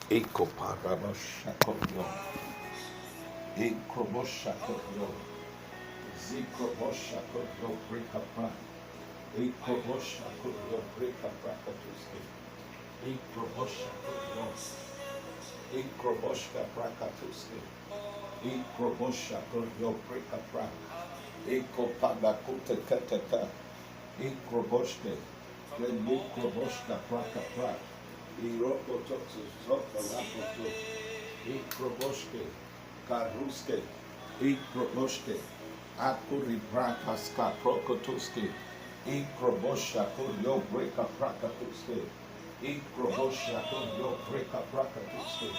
Eko parabashakoyo. Ekroboshakoyo. Zikroboshakoyo brekapra. Ekroboshakoyo brekaprakatuske. Ekroboshakoyo. Ekroboshka prakatuske. Ekroboshakoyo brekapra. Ekopagakute katata. Ekroboshke. Ekroboshka prakapra. Irokototo zopalapoto. Ekroboshke. Karuske. Ekroboshke. Akuri brakaska prokotuske. Ekrobosha kuryo breka prakatuske. Ekrobosha kuryo breka prakatuske.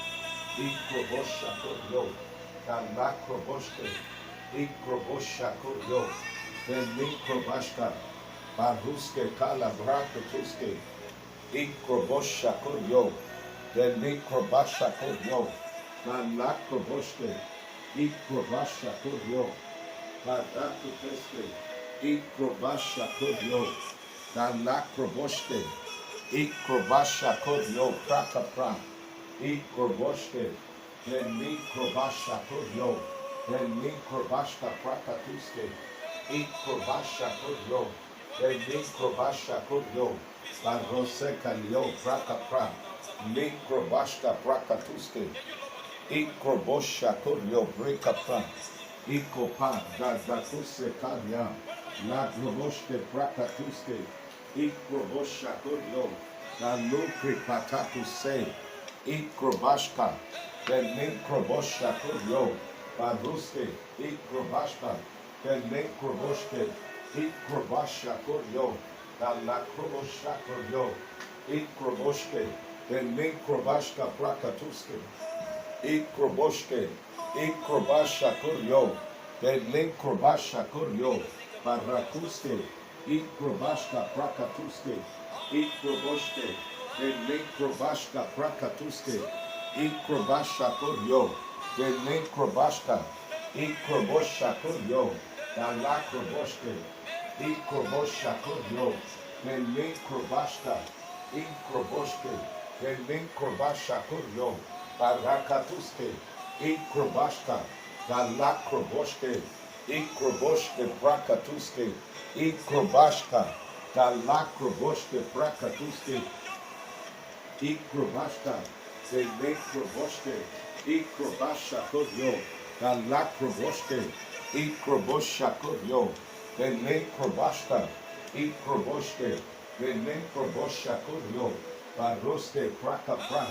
Ekrobosha kuryo. Kalakroboshke. Ekrobosha kuryo. Velikrobashka. Baruske kala brakatuske. Ekrobosha kuryo. Velikrobasha kuryo. Kalakroboshke. Ekrobasha kuryo. Barakuteske, Ikrobasha Kodyo, Dalakroboshke, Ikrobasha Kodyo, Prakapra, Ikroboshke, Delikrobasha Kodyo, Delikrobashka Prakatuske, Ikrobasha Kodyo, Delikrobasha Kodyo, Barose Kalyo, Prakapra, Likrobashka Prakatuske, Ikrobosha Kodyo, Brekapra, Ikopa, Dadakuse Kadia, La Groboshke Prakatuske, Ikrobosha Kodyo, La Lukri Patatuse, Ikrobashka, the Nekrobosha Kodyo, Baruske, Ikrobashka, the Nekroboshke, Ikrobasha Kodyo, La Lakrobosha Kodyo, Ikroboshke, the Nekrobashka Prakatuske, Ikroboshke, Ikrobasha Kuryo, Bedlin Krobasha Kuryo, Barakuske, Ikrobashka Prakatuske, Ikroboshke, Bedlin Krobashka Prakatuske, Ikrobasha Kuryo, Bedlin Krobashka, Ikrobosha Kuryo, Dalakroboshke, Ikrobosha Kuryo, Bedlin Krobashka, Ikroboshke, Bedlin Krobasha Kuryo, Barakatuske, Ikrobashka, Galakroboshke, Ikroboshke, Prakatuske, Ikrobashka, Galakroboshke, Prakatuske, Ikrobashka, Zelekroboshke, Ikrobasha Kodyo, Galakroboshke, Ikrobosha Kodyo, Zelekroboshka, Ikroboshke, Zelekroboshha Kodyo, Baroske, Prakapra,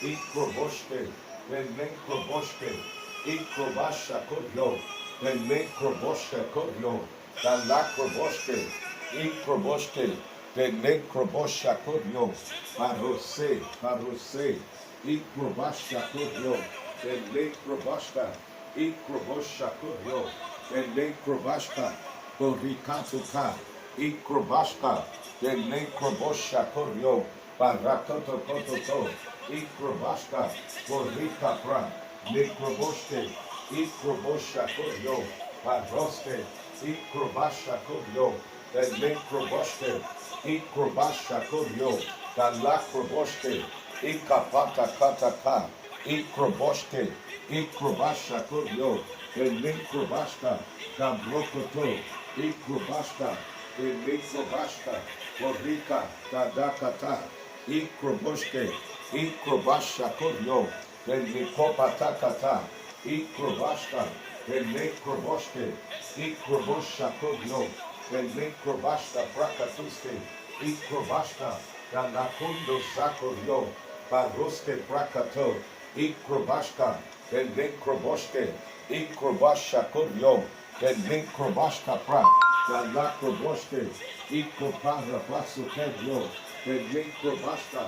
Ikroboshke, Velenkroboshke, Ikrobasha Kodyo, Velenkroboshke Kodyo, Dalakroboshke, Ikroboshke, Velenkroboshka Kodyo, Barose, Barose, Ikrobasha Kodyo, Velenkroboshka, Ikrobosha Kodyo, Velenkroboshka, Borikatuka, Ikrobashka, Velenkroboshka Kodyo, Baratoto Kototo, Ikrobashka, Borika Pra, Nekroboshke, Ikrobosha Kodyo, Badroske, Ikrobasha Kodyo, Nekroboshke, Ikrobasha Kodyo, Dalakroboshke, Ikapata Kataka, Ikroboshke, Ikrobasha Kodyo, Nekrobashka, Dabrokoto, Ikrobashka, Nekrobashka, Borika, Dadakata, Ikroboshke, Ikrobasha Kodyo, Velikopatakata, Ikrobashka, Velekroboshke, Ikrobosha Kodyo, Velekrobashka Prakatuske, Ikrobashka, Galakundo Sakodyo, Baroske Prakato, Ikrobashka, Velekroboshke, Ikrobasha Kodyo, Velekrobashka Pra, Galakroboshke, Ikropara Pasukedyo, Velekrobashka,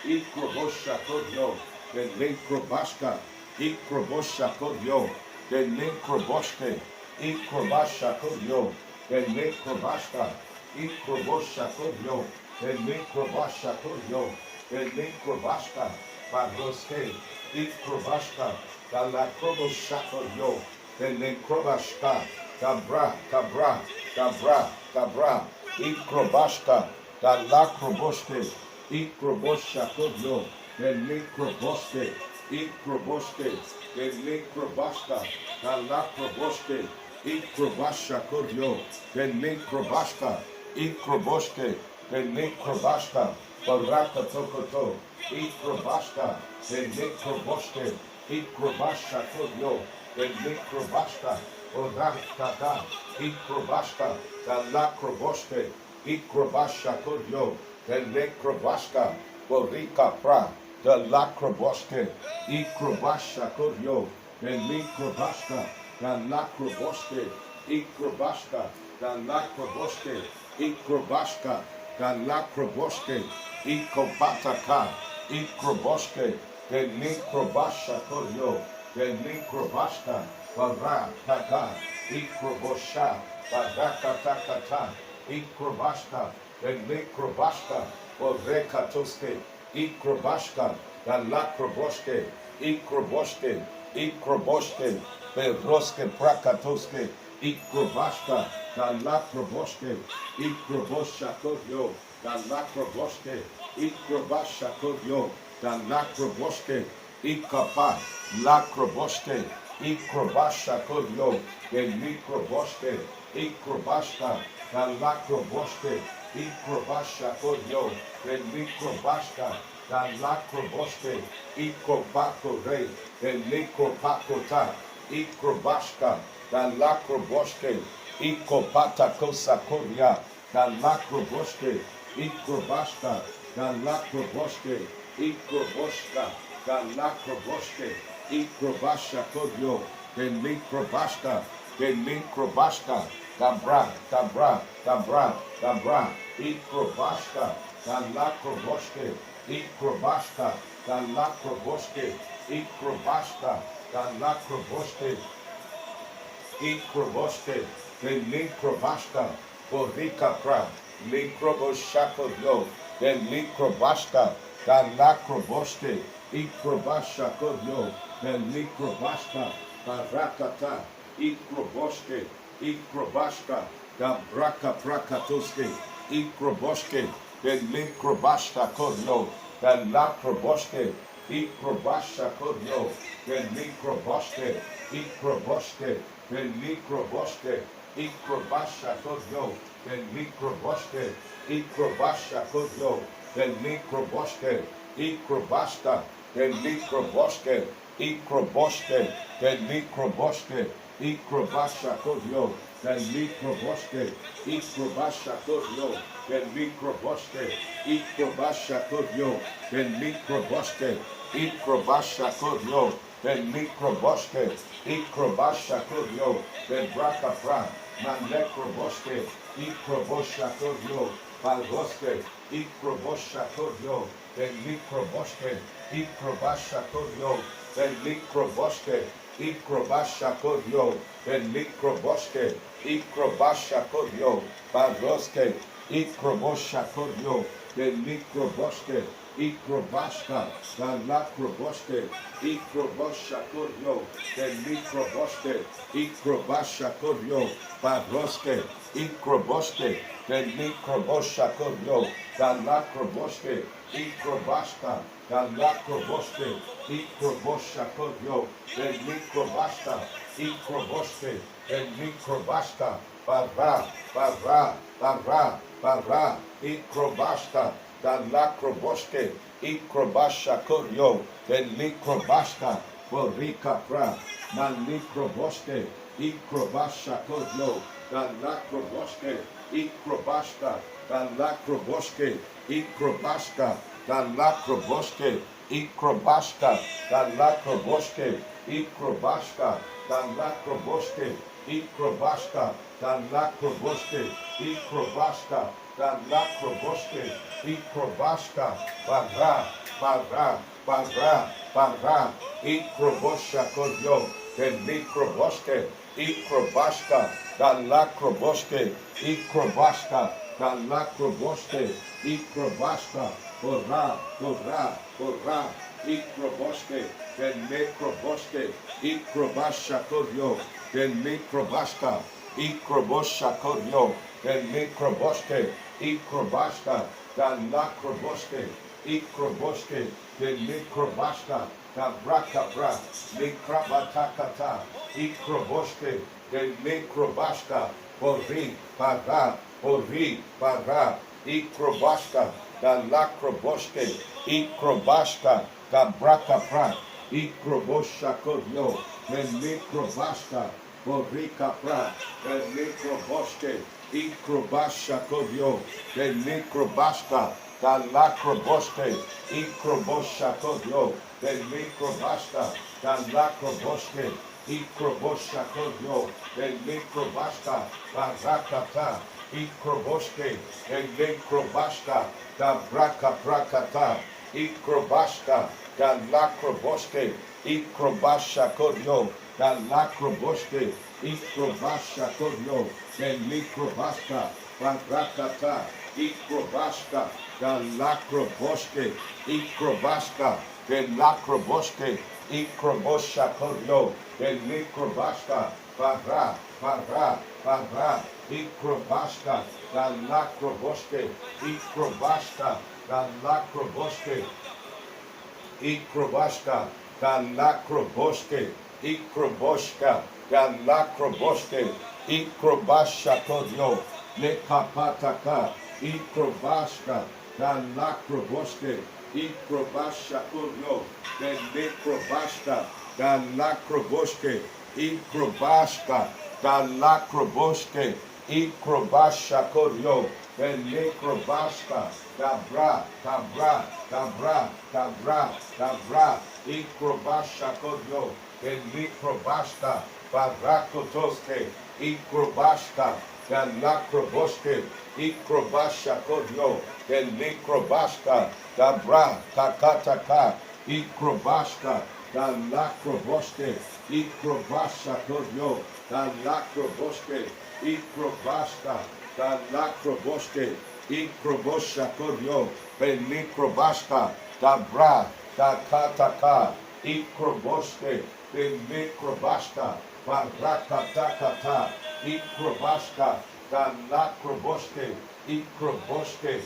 Ikrobosha Kodyo, Velekrobashka, Ikrobosha Kodyo, Velekroboshke, Ikrobasha Kodyo, Velekrobashka, Ikrobosha Kodyo, Velekrobasha Kodyo, Velekrobashka, Baroske, Ikrobashka, Galakrobosha Kodyo, Velekrobashka, Kabra, Kabra, Kabra, Kabra, Ikrobashka, Galakroboshke, Ikrobosha Kodyo, the necroboske, ikroboske, the necrobashka, the lacroboske, ikrobasha kodyo, the necrobashka, ikroboske, the necrobashka, baraka tokoto, ikrobashka, the necroboske, ikrobasha kodyo, the necrobashka, Orakata, Ikrobashka, the Lacroboske, Ikrobasha Kodyo, the Necrobashka, Borika Pra, the Lacroboske, Ikrobasha Kodyo, the Necrobashka, the Lacroboske, Ikrobashka, the Lacroboske, Ikrobashka, the Lacroboske, Ikopataka, Ikroboske, the Necrobasha Kodyo, the Necrobashka, Bara Taka, Ikrobosha, Baraka Takata, Ikrobashka, the Mikrobashka, Orekatoske, Ikrobashka, the Lakroboske, Ikroboske, Ikroboske, Beroske Prakatoske, Ikrobashka, the Lakroboske, Ikrobosha Kodyo, the Lakroboske, Ikrobasha Kodyo, the Lakroboske, Ikapa, Lakroboske, Ikrobasha Kodyo, the Mikroboske, Ikrobashka, the Lakroboske, Ikrobasha Kodyo, the Mikrobashka, the Lakroboske, Ikrobako Re, the Mikropakota, Ikrobashka, the Lakroboske, Ikopata Kosa Kodia, the Lakroboske, Ikrobashka, the Lakroboske, Ikroboshka, the Lakroboske, Ikrobasha Kodyo, the Mikrobashka, the Mikrobashka, Dabra, Dabra, Dabra, Dabra, Ikrobashka, the Lakroboske, Ikrobashka, the Lakroboske, Ikrobashka, the Lakroboske, Ikroboske, the Mikrobashka, Borika Pra, Mikroboshako, the Mikrobashka, the Lakroboske, Ikrobasha Kodyo, the Mikrobashka, Barakata, Ikroboske, Ikrobashka, the Braka Prakatoske, Ikroboske, the Mikrobashka Kodyo, the Lakroboske, Ikrobasha Kodyo, the Mikroboske, Ikroboske, the Mikroboske, Ikrobasha Kodyo, the Mikroboske, Ikrobasha Kodyo, the Mikroboske, Ikrobashka, the Mikroboske, Ikroboske, the Mikroboske, Ikrobasha Kodyo, the Mikroboske, Ikrobasha Kodyo, the Mikroboske, Ikrobasha Kodyo, the Mikroboske, Ikrobasha Kodyo, the Mikroboske, Ikrobasha Kodyo, the Braka Pra, Manekroboske, Ikrobosha Kodyo, Balgoske, Ikrobosha Kodyo, the Mikroboske, Ikrobasha Kodyo, the Mikroboske, Ikrobasha Kodyo, the Mikroboske, Ikrobasha Kodyo, Balgoske, Ikrobosha Kodyo, the Mikroboske, Ikrobashka, the Lakroboske, Ikrobosha Kodyo, the Mikroboske, Ikrobasha Kodyo, Balgoske, Ikroboske, the Mikrobosha Kodyo, the Lakroboske, Ikrobashka, the Lakroboske, Ikrobosha Kodyo, the Mikrobashka, Ikroboske, the Mikrobashka, Bara, Bara, Bara, Bara, Ikrobashka, the Lakroboske, Ikrobasha Kodyo, the Mikrobashka, Borika Pra, the Mikroboske, Ikrobasha Kodyo, the Lakroboske, Ikrobashka, the Lakroboske, Ikrobashka, the Lakroboske, Ikrobashka, the Lakroboske, Ikrobashka, the Lakroboske, Ikrobashka, the Lakroboske, Ikrobashka, the Lakroboske, Ikrobashka, Bara, Bara, Bara, Bara, Ikrobosha Kodyo, the Mikroboske, Ikrobashka, the Lakroboske, Ikrobashka, the Lakroboske, Ikrobashka, Ora, Ora, Ora, Ikroboske, the Mikroboske, Ikrobasha Kodyo, the Mikrobashka, Ikrobosha Kodyo, the Mikroboske, Ikrobashka, the Lakroboske, ikroboske, the likrobashka, the brakabra, likrabatakata, ikroboske, the likrobashka, ori, para, ikrobashka, the lakroboske, ikrobashka, the brakabra, ikroboshakodyo, the likrobashka, Borika pra, the necroboske, ikrobasha kodyo, the necrobashka, the lacroboske, ikrobosha kodyo, the necrobashka, the lacroboske, ikrobosha kodyo, the necrobashka, barakata, ikroboske, the necrobashka, the braka brakata, ikrobashka, the lacroboske, ikrobasha kodyo, the lacroboske, ikrobasha kodyo, the likrobashka, barakata, ikrobashka, the lacroboske, ikrobashka, the lacroboske, ikrobosha kodyo, the likrobashka, para, ikrobashka, the lacroboske, ikrobashka, the lacroboske, ikrobashka, Galakroboske, ikroboshka, galakroboske, ikrobasha kodyo, lekapataka, ikrobashka, galakroboske, ikrobasha kodyo, lekrobashka, galakroboske, ikrobashka, galakroboske, ikrobasha kodyo, lekrobashka, Dabra, ikrobasha kodyo, likrobashka, barakotoske, ikrobashka, galakroboske, ikrobasha kodyo, likrobashka, dabra, takataka, ikrobashka, galakroboske, ikrobasha kodyo, galakroboske, ikrobashka, galakroboske, ikrobosha kodyo, likrobashka, dabra, takataka, ikroboske, likrobashka, barakatakata, ikrobashka, galakroboske, ikroboske,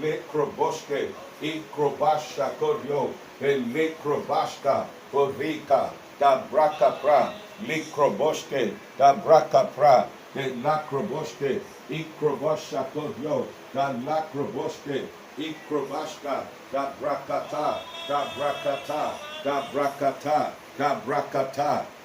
likroboske, ikrobasha kodyo, likrobashka, borika, dabrakapra, likroboske, dabrakapra, lakroboske, ikrobasha kodyo, galakroboske, ikrobashka, dabrakata,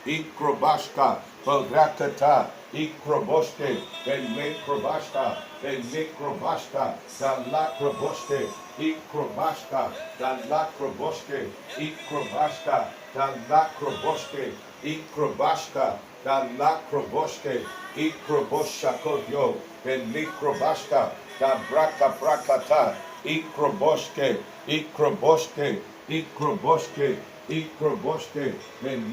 ikrobashka, bagrakata, ikroboske, likrobashka, likrobashka, galakroboske, ikrobashka, galakroboske, ikrobashka, galakroboske, ikrobashka, galakroboske, ikrobosha kodyo, likrobashka, dabrakata, ikroboske, ikroboske, ikroboske, ikroboske,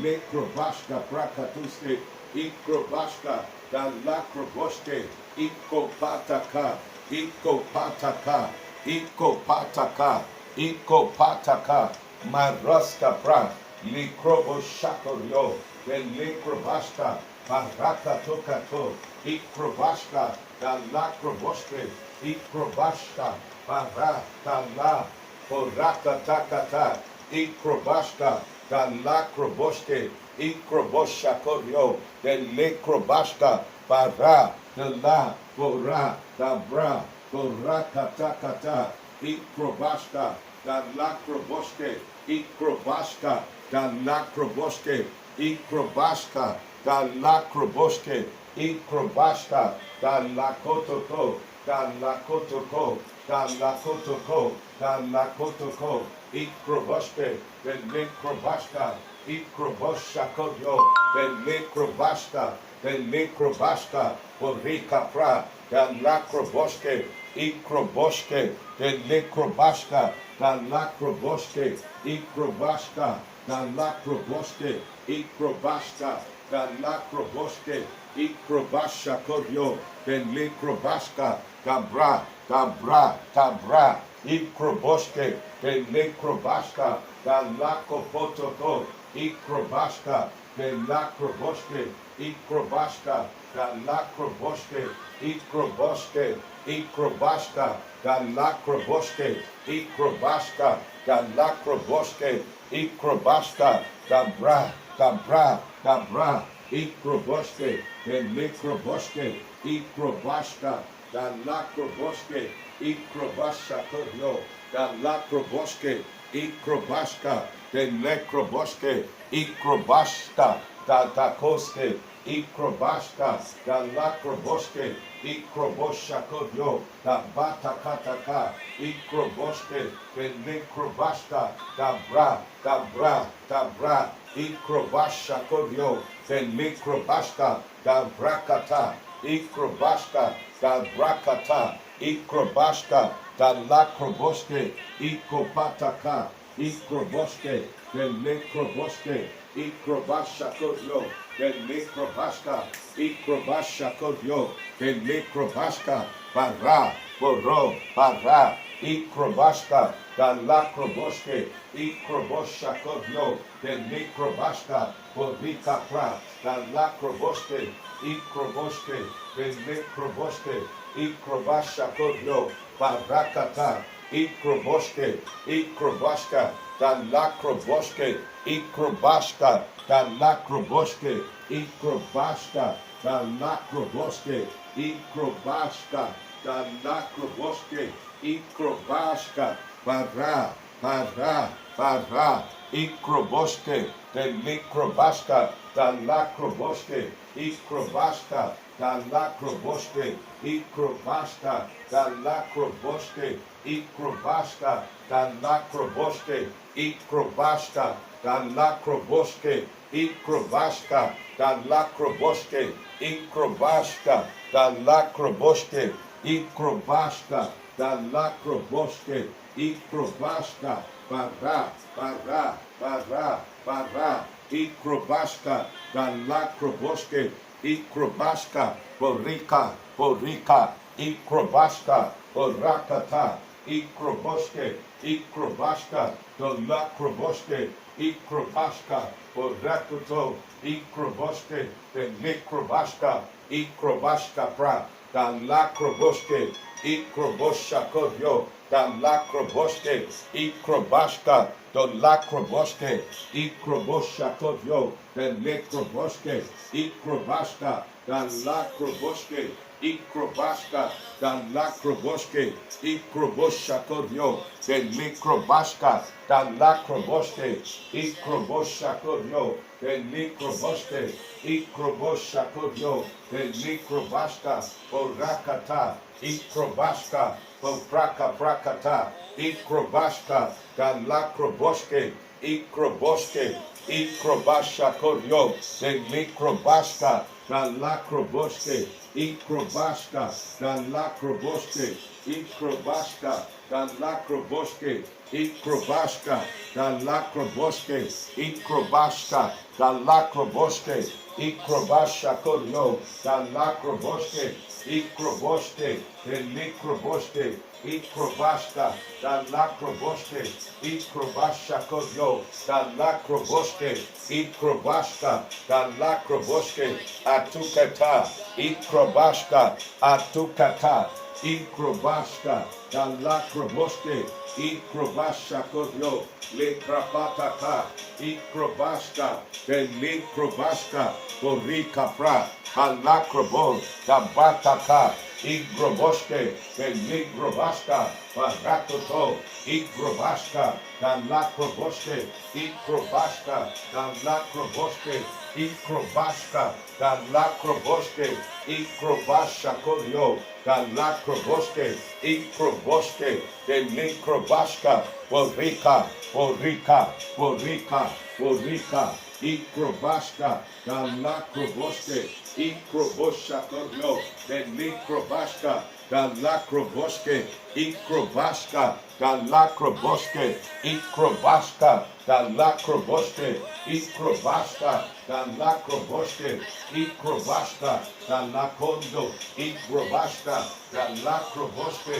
likrobashka, brakatuske, ikrobashka, galakroboske, ikopataka, ikopataka, ikopataka, ikopataka, maraska pra, likroboshakoryo, likrobashka, barakatokato, ikrobashka, galakroboske, ikrobashka, barakala, borakatakata, ikrobashka, galakroboske, ikroboshakoryo, likrobashka, bara, la, bora, dabra, borakatakata, ikrobashka, galakroboske, ikrobashka, galakroboske, ikrobashka, galakroboske, ikrobashka, galakotoko, galakotoko, galakotoko, galakotoko, ikroboske, likrobashka, ikroboshakodyo, likrobashka, likrobashka, borika pra, galakroboske, ikroboske, likrobashka, galakroboske, ikrobashka, galakroboske, ikrobashka, galakroboske, ikrobasha kodyo, likrobashka, tabra, ikroboske, likrobashka, galakopotoko, ikrobashka, galakroboske, ikrobashka, galakroboske, ikroboske, Ikrobashka, Galakroboshke, Ikrobashka, Galakroboshke, Ikrobashka, Gabra, Gabra, Gabra, Ikroboshke, Mikroboshke, Ikrobashka, Galakroboshke, Ikrobasha Kodyo, Galakroboshke, Ikrobashka, Nekroboshke, Ikrobashka, Datakoske, Ikrobashka, Galakroboshke, Ikrobosha Kodyo, Batakataka, Ikroboshke, Nekrobashka, Dabra, Dabra, Dabra, Ikrobasha Kodyo, Nekrobashka, Dabrakata, Ikrobashka, Dabrakata, Ikrobashka, Dalakroboshke, Ikropataka, Ikroboshke, Nekroboshke, Ikrobasha Kodyo, Nekrobashka, Ikrobasha Kodyo, Nekrobashka, Bara, Boro, Bara, Ikrobashka, Dalakroboshke, Ikrobosha Kodyo, Nekrobashka, Borika Pra, Dalakroboshke, Ikroboshke, Nekroboshke, Ikrobasha Kodyo, Barakata, Ikroboshke, Ikrobashka, Dalakroboshke, Ikrobashka, Dalakroboshke, Ikrobashka, Dalakroboshke, Ikrobashka, Dalakroboshke, Ikrobashka, Bara, Bara, Bara, Ikroboshke, Delikrobashka, Dalakroboshke, Ikrobashka, Dalakroboshke, Ikrobashka, Dalakroboshke, Ikrobashka, Dalakroboshke, Ikrobashka, Dalakroboshke, Ikrobashka, Dalakroboshke, Ikrobashka, Dalakroboshke, Ikrobashka, Dalakroboshke, Ikrobashka, Bara, Bara, Bara, Bara, Ikrobashka, Dalakroboshke, Ikrobashka, Borika, Borika, Ikrobashka, Borakata, Ikroboshke, Ikrobashka, Dalakroboshke, Ikrobashka, Borakuto, Ikroboshke, Mikrobashka, Ikrobashka Pra, Dalakroboshke, Ikrobosha Kodyo, Dalakroboshke, Ikrobashka, Dalakroboshke, Ikrobosha Kodyo, Mikrobashke, Ikrobashka, Dalakroboshke, Ikrobashka, Dalakroboshke, Ikrobosha Kodyo, Mikrobashka, Dalakroboshke, Ikrobosha Kodyo, Mikrobashke, Ikrobosha Kodyo, Mikrobashka, Borakata, Ikrobashka, Boraka Brakata, Ikrobashka, Dalakroboshke, Ikroboshke, Ikrobasha Kodyo, Mikrobashka, Dalakroboshke, Ikrobashka, Dalakroboshke, Ikrobashka, Dalakroboshke, Ikrobashka, Dalakroboshke, Ikrobashka, Dalakroboshke, Ikrobasha Kodyo, Dalakroboshke, Ikroboshke, Likroboshke, Ikrobashka, Dalakroboshke, Ikrobasha Kodyo, Dalakroboshke, Ikrobashka, Dalakroboshke, Atukata, Ikrobashka, Atukata, Ikrobashka, Dalakroboshke, Ikrobasha Kodyo, Lekrapataka, Ikrobashka, Likrobashka, Borika Pra, Halakrobon, Tabataka, Igroboshke, Ligrobashka, Barakoto, Igrobashka, Dalakroboshke, Ikrobashka, Dalakroboshke, Ikrobashka, Dalakroboshke, Ikrobasha Kodyo, Dalakroboshke, Ikroboshke, Likrobashka, Borika, Borika, Borika, Borika, Ikrobashka, Dalakroboshke, Ikrobosha Kodyo, Likrobashka, Dalakroboshke, Ikrobashka, Dalakroboshke, Ikrobashka, Dalakroboshke, Ikrobashka, Dalakroboshke, Ikrobashka, Dalakondo, Ikrobashka, Dalakroboshke,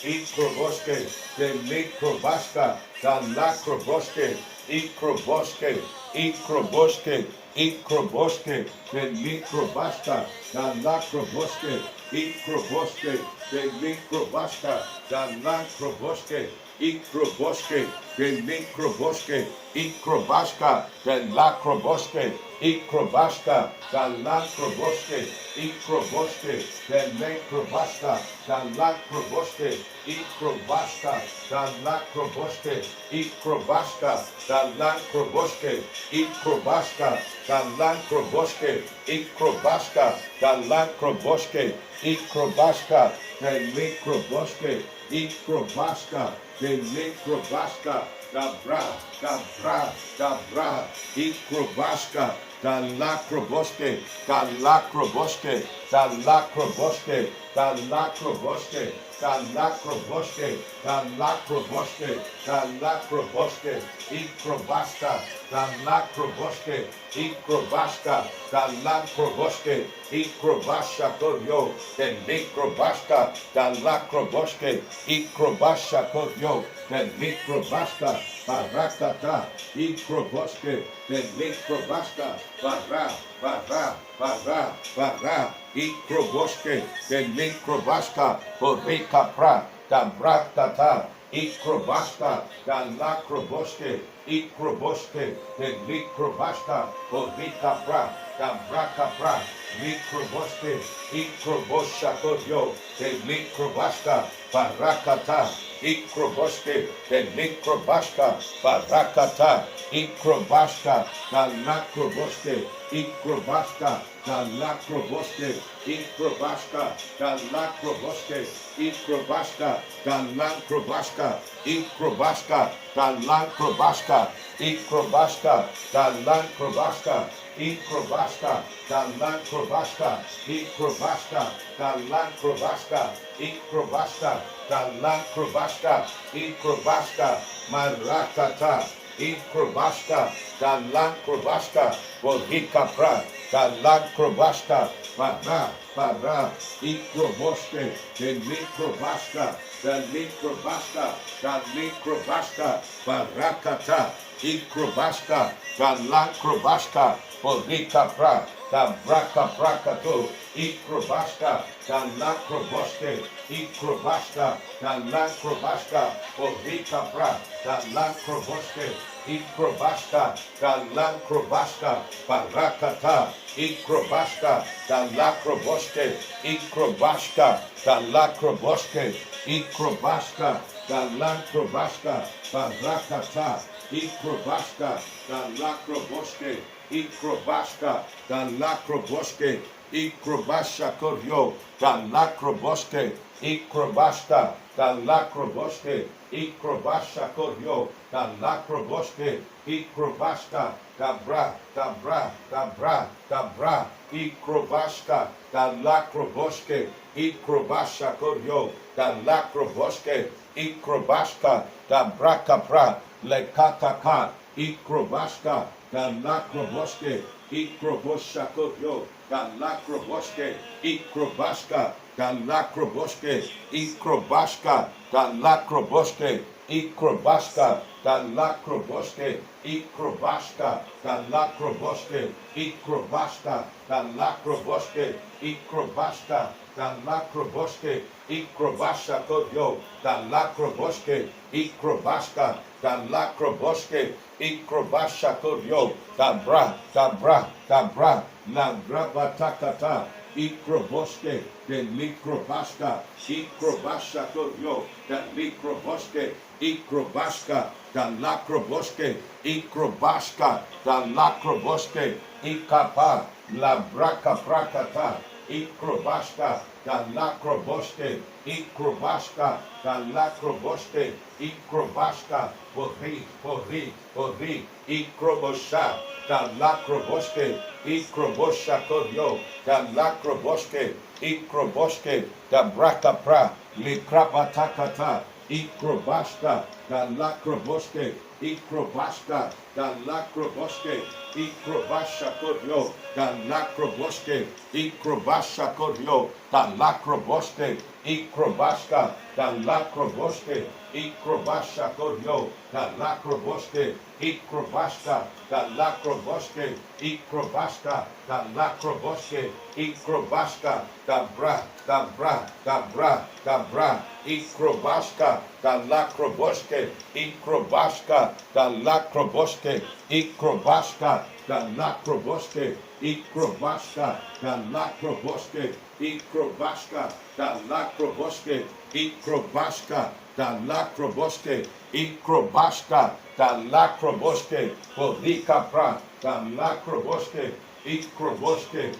Ikroboshke, Likrobashka, da lacroboske, ikroboske, ikroboske, ikroboske, de likrobasta, da lacroboske, ikroboske, de likrobasta, da lacroboske, ikroboske, de likrobosque, ikrobaska, de lacroboske, ikrobaska, da lacroboske, ikroboske, de lacrobaska, da lacroboske, ikrobaska, da lacroboske, ikrobaska, da lacroboske, ikrobaska, da lacroboske, ikrobaska, da lacroboske, ikrobaska, de lacroboske, ikrobaska, de lacrobaska, da bra, da bra, da bra, ikrobaska, da lacroboske, da lacroboske, da lacroboske, da lacroboske, da lacroboske, da lacroboske, da lacroboske, ikrobaska, da lacroboske, ikrobaska, da lacroboske, ikrobasha koryo, de likrobaska, da lacroboske, ikrobasha koryo, de likrobaska, barakata, ikroboske, de likrobaska, bara, bara, bara, bara, ikroboske, de likrobaska, borika pra, da bratata, ikrobaska, da lacroboske, ikroboske, de likrobaska, borika pra, da braka pra, likroboske, ikrobosha koryo, de likrobaska, barakata, ikroboske, de likrobaska, barakata, ikrobaska, da lacroboske, ikrobaska, da lacroboske, ikrobaska, da lacroboske, ikrobaska, da lacrobaska, ikrobaska, da lacrobaska, ikrobaska, da lacrobaska, ikrobaska, da lacrobaska, ikrobaska, da lacrobaska, ikrobaska, da lacrobaska, ikrobaska, marakata, ikrobaska, da lacrobaska, borika pra, da lacrobaska, para, para, ikroboske, de likrobaska, da likrobaska, da likrobaska, barakata, ikrobaska, da lacrobaska, borika pra, da braka prakato, ikrobaska, da lacroboske, ikrobaska, da lacrobaska, borika pra, da lacroboske, ikrobaska, da lacrobaska, barakata, ikrobaska, da lacroboske, ikrobaska, da lacroboske, ikrobaska, da lacrobaska, barakata, ikrobaska, da lacroboske, ikrobaska, da lacroboske, ikrobasha koryo, da lacroboske, ikrobaska, da lacroboske, ikrobasha koryo, da lacroboske, ikrobaska, da bra, da bra, da bra, da bra, ikrobaska, da lacroboske, ikrobasha koryo, da lacroboske, ikrobaska, da braka pra, lekataka, ikrobaska, da lacroboske, ikrobosha koryo, da lacroboske, ikrobaska, da lacroboske, ikrobaska, da lacroboske, ikrobaska, da lacroboske, ikrobaska, da lacroboske, ikrobaska, da lacroboske, ikrobaska, da lacroboske, ikrobasha koryo, da lacroboske, ikrobaska, da lacroboske, ikrobasha koryo, da bra, da bra, da bra, la brabatakata, ikroboske, de likrobaska, ikrobasha koryo, da likroboske, ikrobaska, da lacroboske, ikrobaska, da lacroboske, ikapa, la braka prakata, ikrobaska, da lacroboske, ikrobaska, da lacroboske, ikrobaska, pori, pori, pori, ikrobosha, da lacroboske, ikrobosha koryo, da lacroboske, ikroboske, da braka pra, likrabatakata, ikrobaska, da lacroboske, Ikrobashka, da lakroboske, Ikrobasha koryo, da lakroboske, Ikrobasha koryo, da lakroboske, Ikrobashka, da lakroboske, Ikrobasha koryo, da lakroboske, Ikrobashka, da lakroboske, Ikrobashka, da lakroboske, Ikrobashka, da bra, da bra, da bra, da bra, Ikrobashka, da lakroboske, Ikrobashka, da lakroboske, Ikrobashka, da lakroboske, Ikrobashka, da lakroboske, Ikrobashka, da lakroboske, Ikrobashka, da lakroboske, Ikrobashka, da lakroboske, Podika pra, da lakroboske, Ikroboske,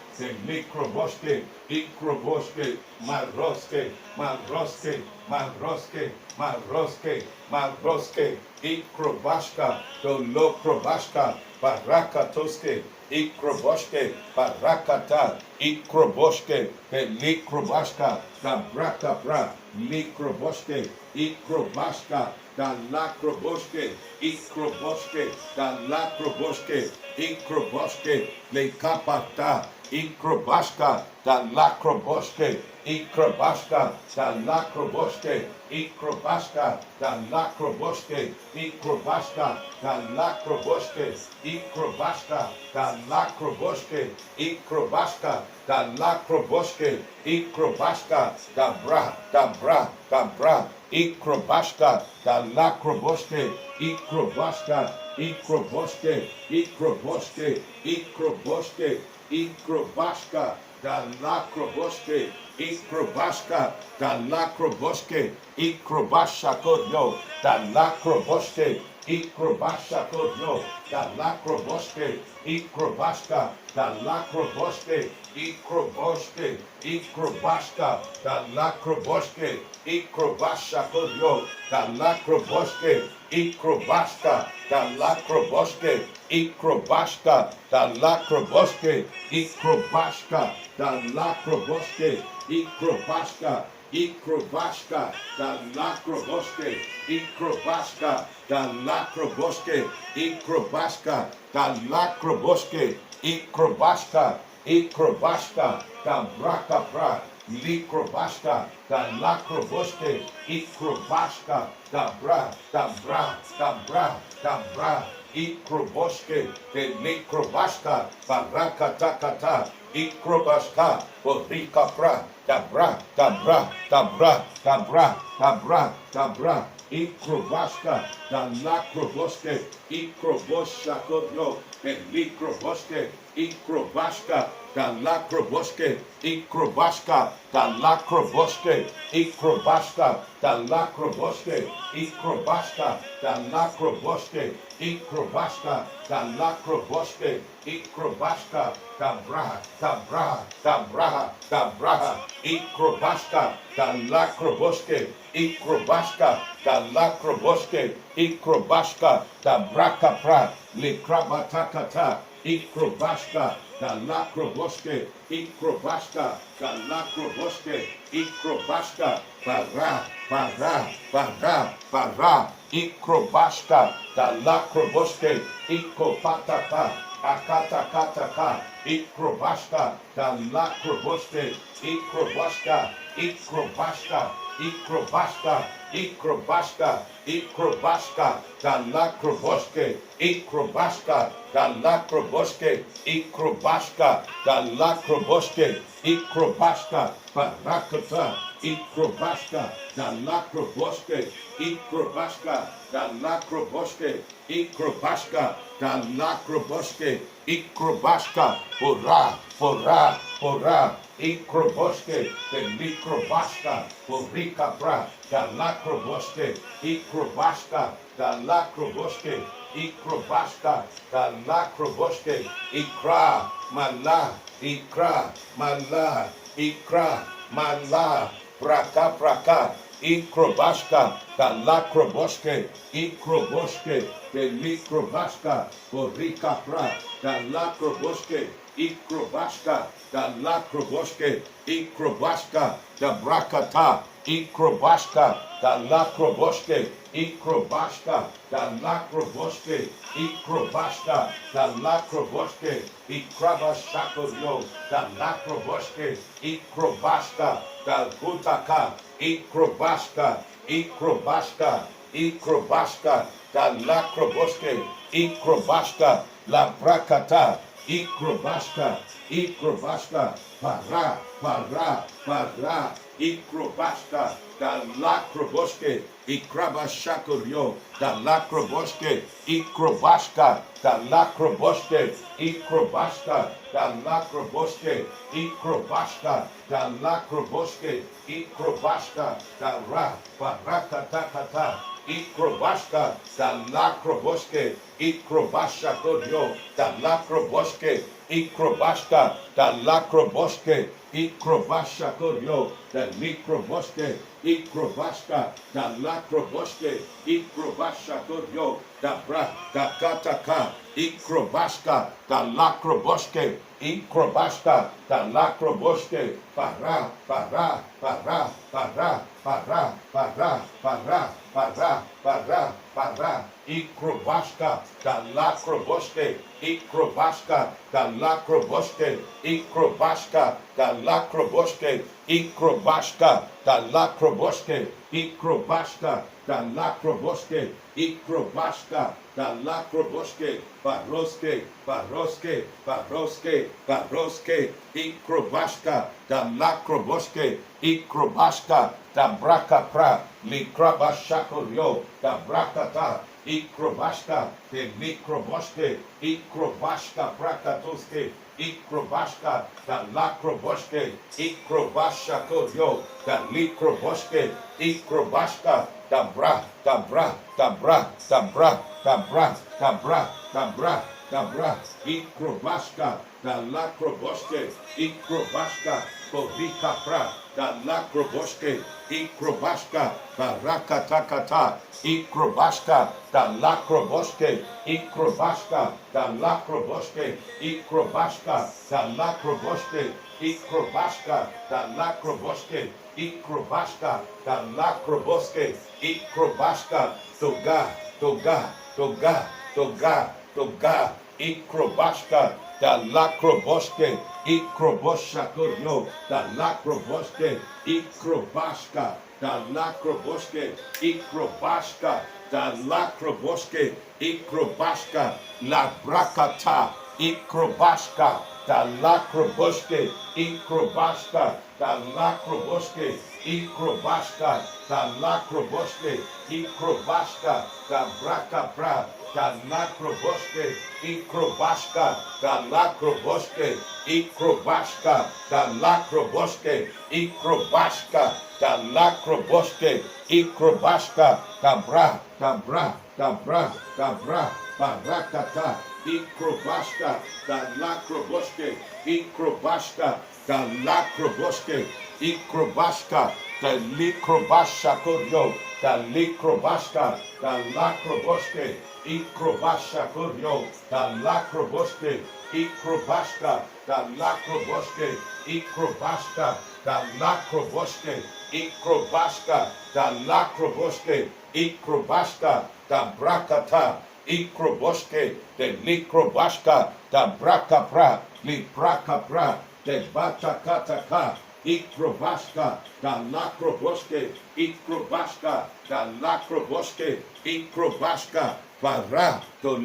Mikroboske, Ikroboske, Maroske, Maroske, Maroske, Maroske, Maroske, Ikrobashka, Dolokrobashka, Barakatoske, Ikroboske, Barakata, Ikroboske, Likrobashka, Dabraka Bra, Likroboske, Ikrobashka, da lakroboske, Ikroboske, da lakroboske, Ikroboske, le kapata, Ikrobashka, da lakroboske, Ikrobashka, da lakroboske, Ikrobashka, da lakroboske, Ikrobashka, da lakroboske, Ikrobashka, da lakroboske, Ikrobashka, da lakroboske, Ikrobashka, da bra, da bra, da bra, Ikrobashka, da lakroboske, Ikrobashka, Ikroboske, Ikroboske, Ikroboske, Ikrobashka, da lakroboske, Ikrobashka, da lakroboske, Ikrobasha kodyo, da lakroboske, Ikrobasha kodyo, da lakroboske, Ikrobashka, da lakroboske, Ikroboske, Ikrobashka, da lakroboske, Ikrobasha kodyo, da lakroboske, Ikrobashka, da lakroboske, Ikrobashka, da lakroboske, Ikrobashka, da lakroboske, Ikrobashka, Ikrobashka, da lakroboske, Ikrobashka, da lakroboske, Ikrobashka, da lakroboske, Ikrobashka, Ikrobashka, da braka bra, Likrobashka, da lakroboske, Ikrobashka, da bra, da bra, da bra, da bra, Ikroboske, de Likrobashka, Barakatakata, Ikrobashka, Borika pra, da bra, da bra, da bra, da bra, da bra, da bra, Ikrobashka, da lakroboske, Ikrobosha kodyo, de Likroboske, Ikrobashka, da lakroboske, Ikrobashka, da lakroboske, Ikrobashka, da lakroboske, Ikrobashka, da lakroboske, Ikrobashka, da lakroboske, Ikrobashka, da braha, da braha, da braha, da braha, Ikrobashka, da lakroboske, Ikrobashka, da lakroboske, Ikrobashka, da braka pra, likrabatakata, Ikrobashka, da lakroboske, Ikrobashka, da lakroboske, Ikrobashka, bara, bara, bara, bara, Ikrobashka, da lakroboske, Ikopataka, Akatakataka, Ikrobashka, da lakroboske, Ikrobashka, Ikrobashka, Ikrobashka, Ikrobashka, Ikrobashka, da lakroboske, Ikrobashka, da lakroboske, Ikrobashka, da lakroboske, Ikrobashka, Barakata, Ikrobashka, da lakroboske, Ikrobashka, da lakroboske, Ikrobashka, da lakroboske, Ikrobashka, Ora, Ora, Ora, Ikroboske, the Mikrobashka, Borika Pra, da lakroboske, Ikrobashka, da lakroboske, Ikrobashka, da lakroboske, Ikra, Mala, Ikra, Mala, Ikra, Mala, Praka, Praka, Ikrobashka, da lakroboske, Ikroboske, the Mikrobashka, Borika Pra, da lakroboske, Ikrobashka, da lakroboske, Ikrobashka, da brakata, Ikrobashka, da lakroboshke, Ikrobashka, da lakroboshke, Ikrobashka, da lakroboshke, Ikrabashakodio, da lakroboshke, Ikrobashka, da gutaka, Ikrobashka, Ikrobashka, Ikrobashka, da lakroboshke, Ikrobashka, la prakata, Ikrobashka, Ikrobashka, para, para, para, Ikrobashka, da lakroboshke, Ikrabashakodio, da lakroboshke, Ikrobashka, da lakroboshke, Ikrobashka, da lakroboshke, Ikrobashka, da lakroboshke, Ikrobashka, da ra, parakatakata, Ikrobashka, da lakroboshke, Ikrobashakodio, da lakroboshke, Ikrobashka, da lakroboshke, Ikrobashakodio, da likroboshke, Ikrobashka, da lakroboshke, Ikrobashakodio, da bra, da kataka, Ikrobashka, da lakroboshke, Ikrobashka, da lakroboshke, para, para, para, para, para, para, para, para, para, para, Ikrobashka, da lakroboshke, Ikrobashka, da lakroboshke, Ikrobashka, da lakroboshke, Ikrobashka, da lakroboshke, Ikrobashka, da lakroboshke, Ikrobashka, da lakroboshke, Baroske, Baroske, Baroske, Baroske, Ikrobashka, da lakroboshke, Ikrobashka, da brakapra, Likrabashakorio, da brakata, Ikrobashka, de likroboshke, Ikrobashka prakatoske, Ikrobashka, da lakroboshke, Ikrobashakorio, da likroboshke, Ikrobashka, da bra, da bra, da bra, da bra, da bra, da bra, da bra, da bra, Ikrobashka, da lakroboshke, Ikrobashka, Borika pra, da lakroboshke, Ikrobashka, barakatakata, Ikrobashka, da lakroboshke, Ikrobashka, da lakroboshke, Ikrobashka, da lakroboshke, Ikrobashka, da lakroboshke, Ikrobashka, da lakroboshke, Ikrobashka, toga, toga, toga, toga, toga, Ikrobashka, da lakroboshke, Ikroboshakorio, da lakroboshke, Ikrobashka, da lakroboshke, Ikrobashka, da lakroboshke, Ikrobashka, la brakata, Ikrobashka, da lakroboshke, Ikrobashka, da lakroboshke, Ikrobashka, da lakroboshke, Ikrobashka, da brakapra, da lakroboshke, Ikrobashka, da lakroboshke, Ikrobashka, da lakroboshke, Ikrobashka, da lakroboshke, Ikrobashka, da bra, da bra, da bra, da bra, barakata, Ikrobashka, da lakroboshke, Ikrobashka, da lakroboshke, Ikrobashka, da likrobashakorio, da likrobashka, da lakroboshke, Ikrobashakorio, da lakroboshke, Ikrobashka, da lakroboshke, Ikrobashka, da lakroboshke, Ikrobashka, da lakroboshke, Ikrobashka, da brakata, Ikroboshke, de likrobashka, da brakapra, liprakapra, de batakataka, Ikrobashka, da lakroboshke, Ikrobashka, da lakroboshke, Ikrobashka, para, to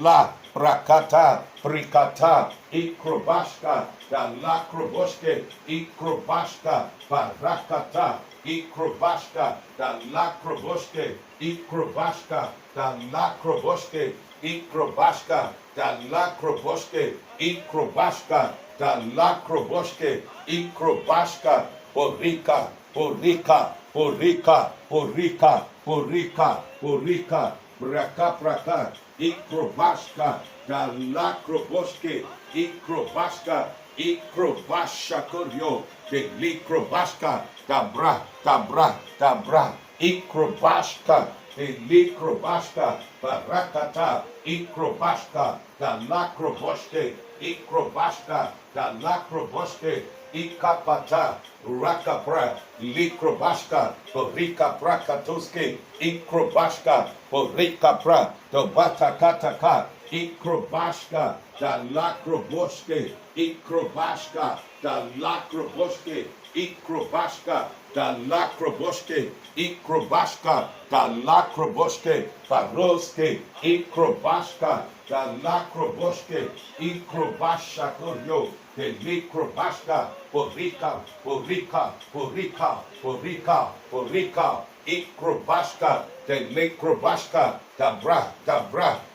la, prakata, prikata, Ikrobashka, da lakroboshke, Ikrobashka, parakata, Ikrobashka, da lakroboshke, Ikrobashka, da lakroboshke, Ikrobashka, da lakroboshke, Ikrobashka, da lakroboshke, Ikrobashka, porika, porika, porika, porika, porika, porika, braka praka, Ikrobashka, da lakroboshke, Ikrobashka, Ikrobashakorio, de likrobashka, da bra, da bra, da bra, Ikrobashka, Likrobashka, Barakata, Ikrobashka, da Lakroboshke, Ikrobashka, da Lakroboshke, Ikapata, Rakapra, Likrobashka, Borika Prakatoske, Ikrobashka, Borika Pra, Dobatakataka, Ikrobashka, da Lakroboshke, Ikrobashka, da Lakroboshke, Ikrobashka, da Lakroboshke, Ikrobashka, da Lakroboshke, Baroske, Ikrobashka, da Lakroboshke, Ikrobasha Koryo, de Likrobashka, Borika, Borika, Borika, Borika, Borika, Ikrobashka, de Likrobashka, da Bra,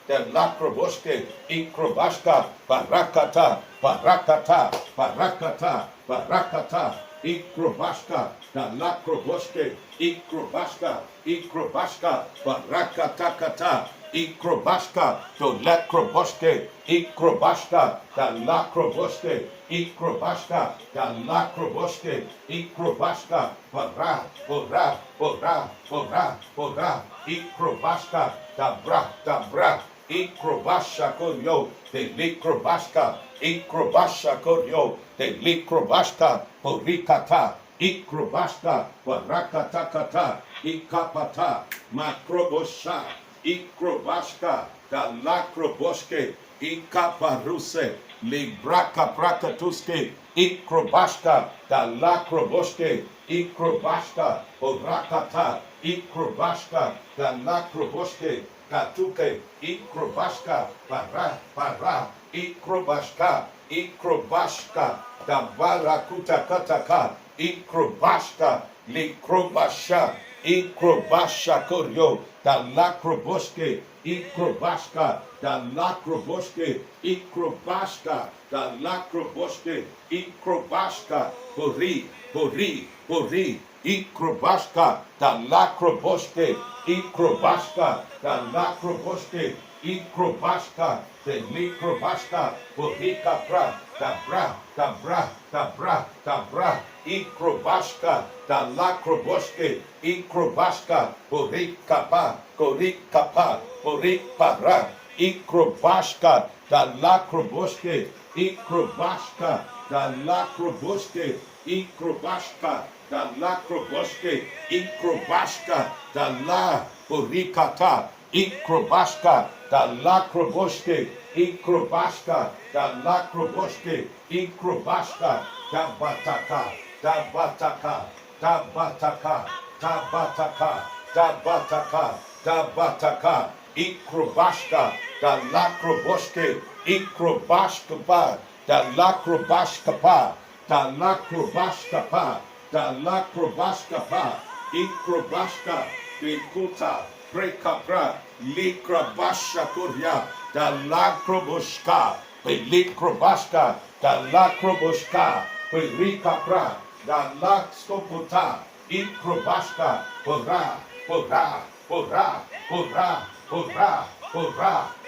de Lakroboshke, Ikrobashka, Barakata, Barakata, Barakata, Barakata, Ikrobashka, da Lakroboshke, Ikrobashka, Ikrobashka, Barakatakata, Ikrobashka, do Lakroboshke, Ikrobashka, da Lakroboshke, Ikrobashka, da Lakroboshke, Ikrobashka, Bara, Bora, Bora, Bora, Bora, Ikrobashka, da Bra, Ikrobasha Koryo, de Likrobashka, Ikrobasha Koryo, de Likrobashka, Borikata, Ikrobashka, Barakatakata, Ikapata, Makrobosha, Ikrobashka, da Lakroboshke, Ikaparuse, Libraka Prakatuske, Ikrobashka, da Lakroboshke, Ikrobashka, Borakata, Ikrobashka, da Lakroboshke, Katuke, Ikrobashka, Para, Ikrobashka, Ikrobashka, da Barakuta Kataka, Ikrobashka, Likrobasha, Ikrobasha Koryo, da Lakroboshke, Ikrobashka, da Lakroboshke, Ikrobashka, da Lakroboshke, Ikrobashka, Bori, Ikrobashka, da Lakroboshke, Ikrobashka, da Lakroboshke, Ikrobashka, de Likrobashka, Borika Pra, da Bra, Ikrobashka, da Lakroboshke, Ikrobashka, Borikapa, Borikara, Ikrobashka, da Lakroboshke, Ikrobashka, da Lakroboshke, Ikrobashka, da Lakroboshke, Ikrobashka, da La Borikata, Ikrobashka, da Lakroboshke, Ikrobashka, da Lakroboshke, Ikrobashka, da Bataka, Ikrobashka, da Lakroboshke, Ikrobashka, da Lakrobashka, da Lakrobashka, da Lakrobashka, Ikrobashka, de Kuta, Prekapra, Likrabasha Kurya, da Lakroboshka, Likrobashka, da Lakroboshka, Rikapra, da Lakskoputa, Ikrobashka, Hurra,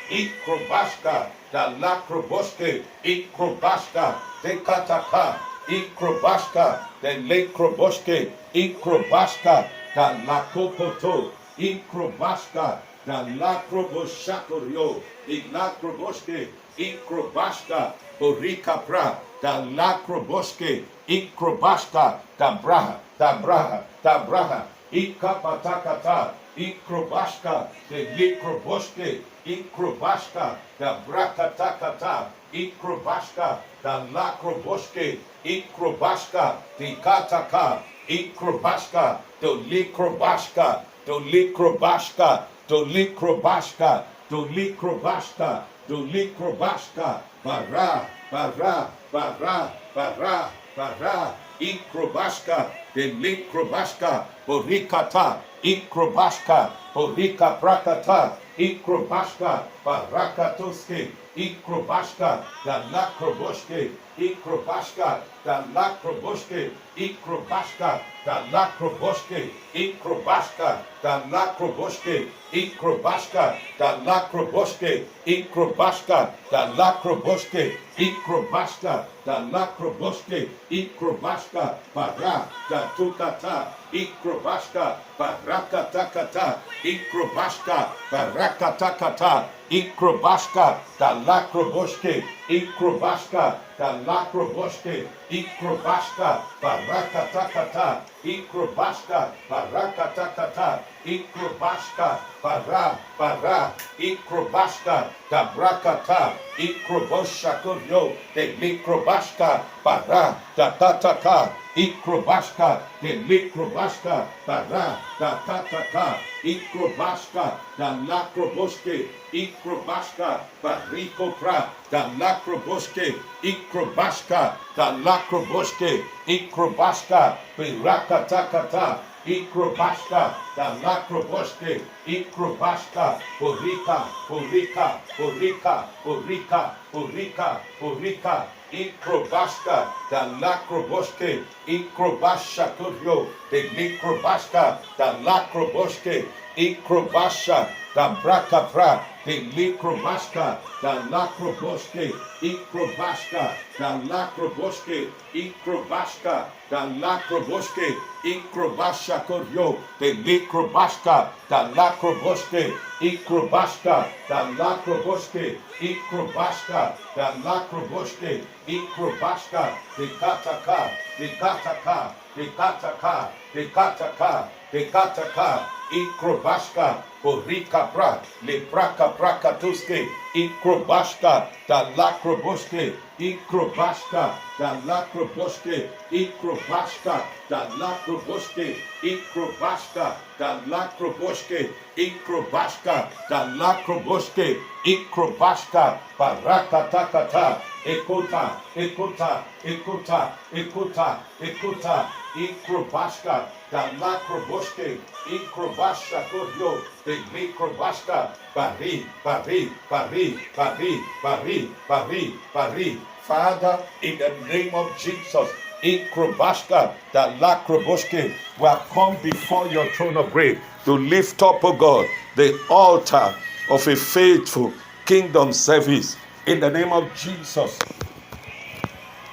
Ikrobashka, da Lakroboshke, Ikrobashka, de Kataka, Ikrobashka, de Lekroboshke, Ikrobashka, da Lakopoto, Ikrobashka, da Lakroboshakoryo, Ignakroboshke, Ikrobashka, Borikapra, da Lakroboshke, Ikrobashka, da Braha, Ikapatakata, Ikrobashka, de Likroboshke, Ikrobashka, da Brakatakata, Ikrobashka, da Lakroboshke, Ikrobashka, de Kataka, Ikrobashka, do Likrobashka, do Likrobashka, do Likrobashka, do Likrobashka, do Likrobashka, Bara, Ikrobashka, de Likrobashka, Borikata, Ikrobashka, Borika Prakata, Ikrobashka, Barakatoske, Ikrobashka, Dalakroboshke, Ikrobashka, Dalakroboshke, Ikrobashka, Dalakroboshke, Ikrobashka, Dalakroboshke, Ikrobashka, Dalakroboshke, Ikrobashka, Dalakroboshke, Ikrobashka, Dalakroboshke, Ikrobashka, Bara, Datukata, Ikrobashka, Barakatakata, Ikrobashka, Barakatakata, Ikrobashka, Dalakroboshke, Ikrobashka, Dalakroboshke, Ikrobashka, Barakatakata, Ikrobashka, Barakatakata, Ikrobashka, Bara, Ikrobashka, Dabrakata, Ikroboshakoyo, the Mikrobashka, Bara, Datataka, Ikrobashka, the Mikrobashka, Bara, Datataka, Ikrobashka, the Lakroboshke, Ikrobashka, Bariko Pra, the Lakroboshke, Ikrobashka, the Lakroboshke, Ikrobashka, Birakatakata, Ikrobashka, the Lakroboshke, Ikrobashka, Porika, Porika, Porika, Porika, Porika, Porika, Ikrobashka, the Lakroboshke, Ikrobasha Kuryo, the Mikrobashka, the Lakroboshke, Ikrobasha, the Brakapra, the Mikrobashka, the Lakroboshke, Ikrobashka, the Lakroboshke, Ikrobashka, the Lakroboshke, Ikrobasha Kuryo, the Mikrobashka, the Lakroboshke, Ikrobashka, the Lakroboshke, Ikrobashka, the Lakroboshke, Ikrobashka, the Kataka, the Kataka, the Kataka, the Kataka, the Kataka, Ikrobashka, Porika Pra, Le Praka Prakatuske, Ikrobashka, the Lakroboshke, Ikrobashka, the Lakroboshke, Ikrobashka, the Lakroboshke, Ikrobashka, the Lakroboshke, Ikrobashka, the Lakroboshke, Ikrobashka, Barakatakata, Ekota, Ekota, Ekota, Ekota, Ekota, Ikrobashka, the Lakroboshke, Ikrobashka Kodyo, the Mikrobashka, Bari, Bari, Bari, Bari, Bari, Bari, Bari. Father, in the name of Jesus, Ikrobashka, the Lakroboshke, we have come before your throne of grace to lift up, O God, the altar of a faithful kingdom service. In the name of Jesus,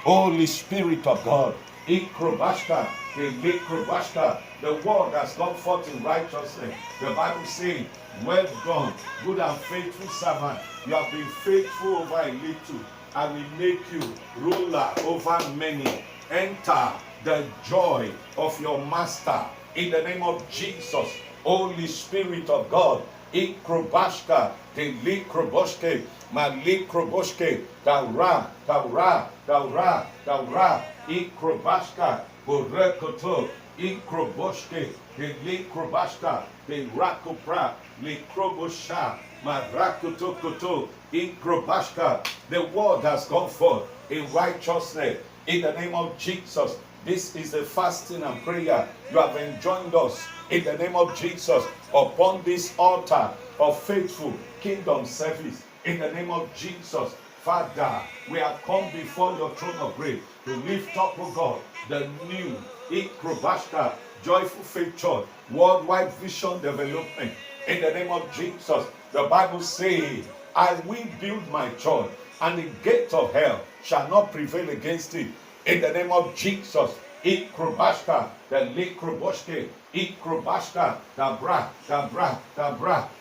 Holy Spirit of God, Ikrobashka, the Mikrobashka, the word has gone forth in righteousness. The Bible says, well done, good and faithful servant. You have been faithful over a little, I will make you ruler over many. Enter the joy of your master. In the name of Jesus, Holy Spirit of God, Ikrobashka, the Likroboshke, Malikroboshke, Daura, Daura, Daura, Daura, Ikrobashka, Borekoto, Ikroboshke, the Likrobashka, the Rakopra, Likrobosha, Marakotokoto, Ikrobashka. The word has gone forth in righteousness. In the name of Jesus, this is a fasting and prayer. You have enjoined us in the name of Jesus upon this altar of faithful kingdom service. In the name of Jesus, Father, we have come before your throne of grace to lift up, O God, the new Ikrobashka Joyful Faith Church Worldwide Vision Development. In the name of Jesus, the Bible says, I will build my church, and the gate of hell shall not prevail against it. In the name of Jesus, Ikrobashka, the Likroboshke, Ikrobashka,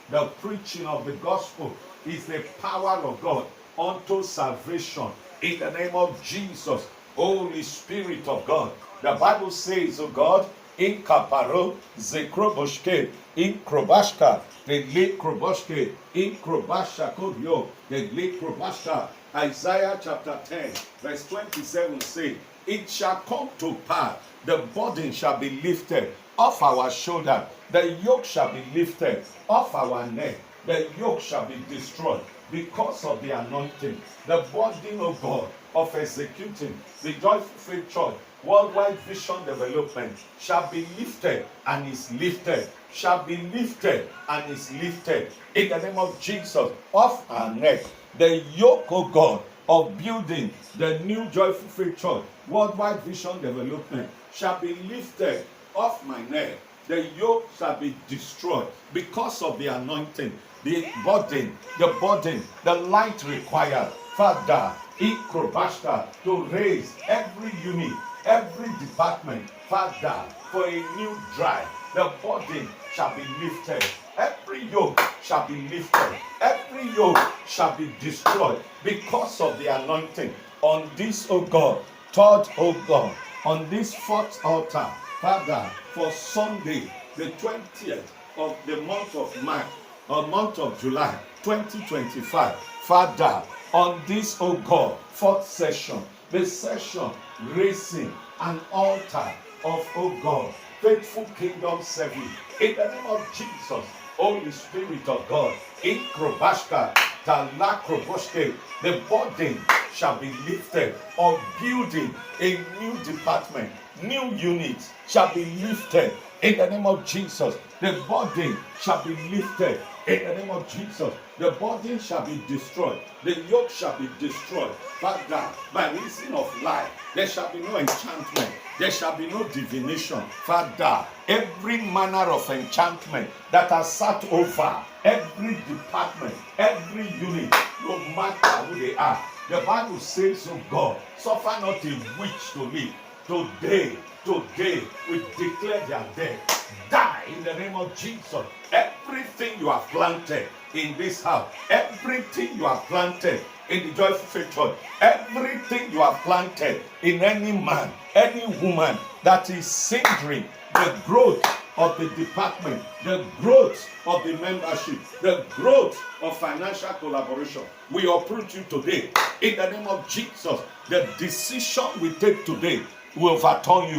the preaching of the gospel is the power of God unto salvation. In the name of Jesus, Holy Spirit of God, the Bible says, oh God, in Kaparo, Zekroboshke, in Krobashka, the Likroboshke, in Krobasha Kodyo, the Likrobashka. Isaiah chapter 10, verse 27 says, it shall come to pass, the burden shall be lifted off our shoulder, the yoke shall be lifted off our neck, the yoke shall be destroyed because of the anointing. The burden of God of executing the Joyful Faith Church Worldwide Vision Development shall be lifted, and is lifted shall be lifted and is lifted in the name of Jesus off our neck. The yoke, oh God, of building the new Joyful Faith Church Worldwide Vision Development shall be lifted off my neck. The yoke shall be destroyed because of the anointing, the burden, the light required, Father, Ikrobashka, to raise every unit, every department, Father, for a new drive. The burden shall be lifted. Every yoke shall be lifted. Every yoke shall be destroyed because of the anointing. On this, O God, third, O God, on this fourth altar, Father, for Sunday, the 20th of the month of March, or month of July, 2025, Father, on this, O God, fourth session, the session raising an altar of, O God, faithful kingdom service. In the name of Jesus, Holy Spirit of God, in Krobashka, Talakroboshke, the burden shall be lifted of building a new department, new units shall be lifted in the name of Jesus. The burden shall be lifted in the name of Jesus. The burden shall be destroyed. The yoke shall be destroyed. Father, by reason of life, there shall be no enchantment. There shall be no divination. Father, every manner of enchantment that has sat over every department, every unit, no matter who they are. The Bible says, oh God, suffer not a witch to live. Today, we declare their death. Die in the name of Jesus. Everything you have planted in this house, everything you have planted in the Joyful Faith Church, everything you have planted in any man, any woman that is hindering the growth of the department, the growth of the membership, the growth of financial collaboration, we uproot you today in the name of Jesus. The decision we take today will overturn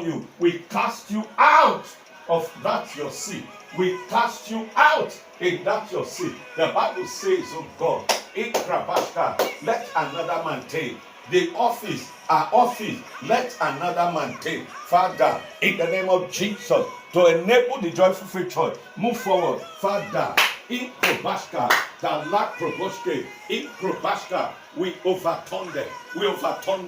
you. We cast you out of that your seed. We cast you out in that your seed. The Bible says, oh God, in Krabashka, let another man take the office, our office, let another man take. Father, in the name of Jesus, to enable the Joyful Faith Church move forward, Father, in Krobashka, the lack Proboshke, in Krobashka, we overturn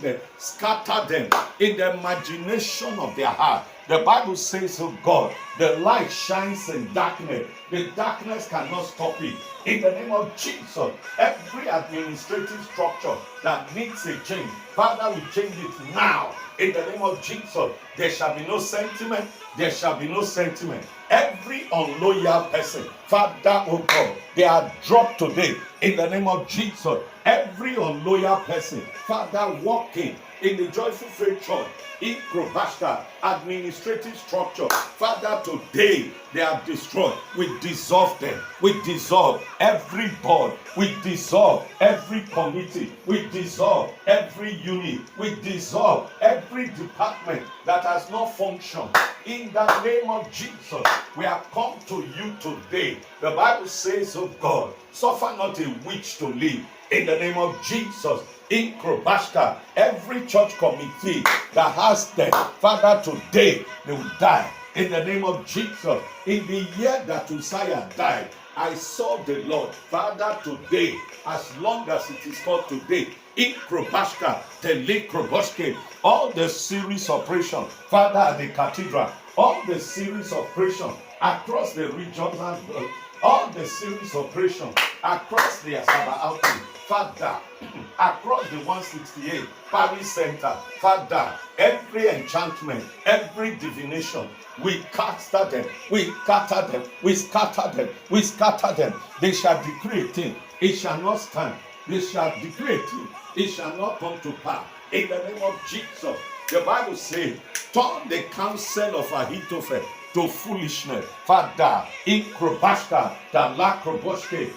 them, scatter them in the imagination of their heart. The Bible says, oh God, the light shines in darkness. The darkness cannot stop it. In the name of Jesus, every administrative structure that needs a change, Father, we change it now. In the name of Jesus, there shall be no sentiment. There shall be no sentiment. Every unloyal person, Father, oh God, they are dropped today. In the name of Jesus, every unloyal person, Father, walking in the Joyful Faith Church, in Krobashka, administrative structure, Father, today they are destroyed. We dissolve them. We dissolve every board. We dissolve every committee. We dissolve every unit. We dissolve every department that has not functioned. In the name of Jesus, we have come to you today. The Bible says, oh God, suffer not a witch to live. In the name of Jesus, in Krobashka, every church committee that has them, Father, today they will die. In the name of Jesus, in the year that Uzziah died, I saw the Lord. Father, today, as long as it is called today, in Krobashka, Tele Kroboshke, all the series operation, Father, at the cathedral, all the series operation across the regions and all the series operation across the Asaba outreach, Father, across the 168 Paris Center, Father, every enchantment, every divination, we scatter them, we scatter them, we scatter them, we scatter them. They shall decree a thing, it shall not stand. They shall decree a thing, it shall not come to pass. In the name of Jesus, the Bible says, turn the counsel of Ahithophel to foolishness. Father, in Krobashka, Talakroboshke,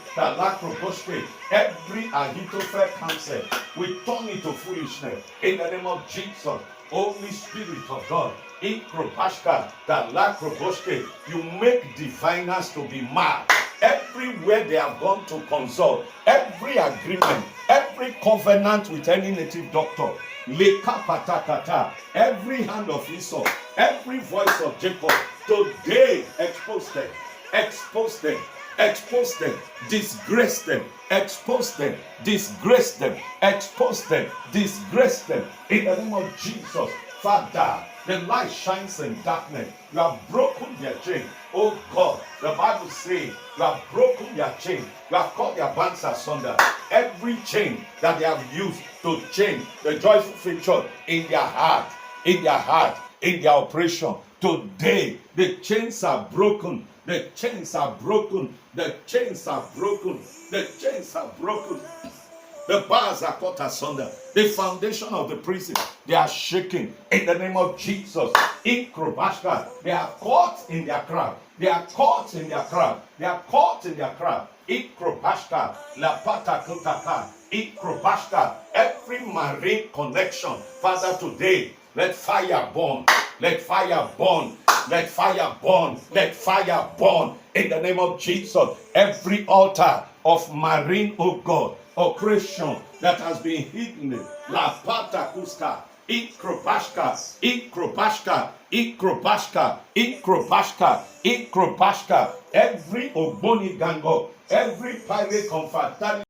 every Ahithophel counsel, we turn it to foolishness. In the name of Jesus, Holy Spirit of God, in Krobashka, Talakroboshke, you make diviners to be mad. Everywhere they have gone to consult, every agreement, every covenant with any native doctor, every hand of Esau, every voice of Jacob, Today, expose them. Expose them. Expose them. Disgrace them. Expose them. Disgrace them. Expose them. Disgrace them. In the name of Jesus. Father, the light shines in darkness. You have broken their chain. Oh God, the Bible says you have broken their chain. You have cut their bands asunder. Every chain that they have used to chain the joyful future in their heart, in their operation. Today, the chains are broken. The chains are broken. The chains are broken. The chains are broken. The bars are cut asunder. The foundation of the prison, they are shaking in the name of Jesus. In Krobashka, they are caught in their crowd. They are caught in their crowd. They are caught in their crowd. In Krobashka, La Pata Kutaka, in Krobashka, every marine connection, Father, today, let fire burn. Let fire burn. Let fire burn. Let fire burn. In the name of Jesus, every altar of marine, oh God, operation that has been hidden, La Pata Kuska, Ikrobashka, Ikrobashka, Ikrobashka, Ikrobashka, Ikrobashka, every Ogboni Gango, every pirate confraternity.